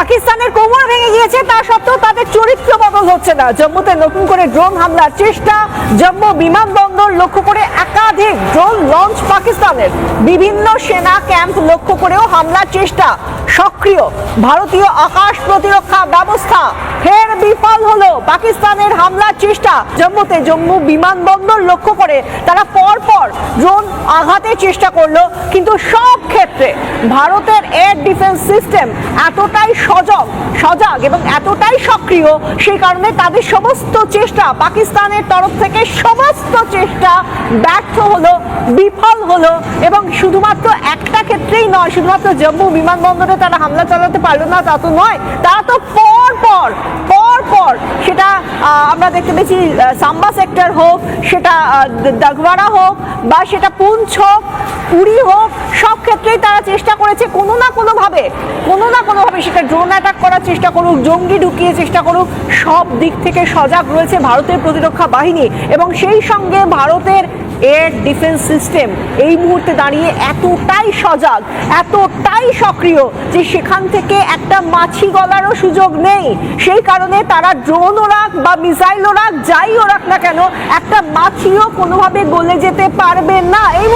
পাকিস্তানের কোমর ভেঙে গিয়েছে, তা সত্ত্বেও তাদের চরিত্র বদল হচ্ছে না। জম্মুতে নতুন করে ড্রোন হামলার চেষ্টা, জম্মু বিমানবন্দর লক্ষ্য করে একাধিক ড্রোন লঞ্চ পাকিস্তানের, বিভিন্ন সেনা ক্যাম্প লক্ষ্য করেও হামলার চেষ্টা। সক্রিয় ভারতীয় আকাশ প্রতিরক্ষা ব্যবস্থা ফের বিফল হলো পাকিস্তানের হামলার চেষ্টা। জম্মুতে জম্মু বিমানবন্দর লক্ষ্য করে তারা পরপর ড্রোন আঘাতের চেষ্টা করলো, কিন্তু সব ক্ষেত্রে ভারতের এয়ার ডিফেন্স সিস্টেম এতটাই সজাগ এবং এতটাই সক্রিয়, সেই কারণে তাদের সমস্ত চেষ্টা, পাকিস্তানের তরফ থেকে সমস্ত চেষ্টা ব্যর্থ হলো, বিফল হলো। এবং শুধুমাত্র একটা ক্ষেত্রেই নয়, শুধুমাত্র জম্মু বিমানবন্দরে তারা হামলা চালাতে পারলো না তা তো নয়, তারা তো পরপর সেটা আমরা দেখতে পেয়েছি, সাম্বা সেক্টর হোক, সেটা দাগওয়ারা হোক, বা সেটা পুঞ্চ হোক, উড়ি হোক, সব ক্ষেত্রেই তারা চেষ্টা করেছে কোনো না কোনোভাবে সেটা ড্রোন অ্যাটাক করার চেষ্টা করুক, জঙ্গি ঢুকিয়ে চেষ্টা করুক, সব দিক থেকে সজাগ রয়েছে ভারতের প্রতিরক্ষা বাহিনী। এবং সেই সঙ্গে ভারতের এয়ার ডিফেন্স সিস্টেম এই মুহূর্তে দাঁড়িয়ে এতটাই সজাগ, এতটাই সক্রিয় যে সেখান থেকে একটা মাছি গলারও সুযোগ নেই। সেই কারণে তারা ড্রোন ওড়াক বা মিসাইল ওড়াক, যাই ওড়াক না কেন, একটা মাছিও কোনোভাবে গলে যেতে পারবে না। এই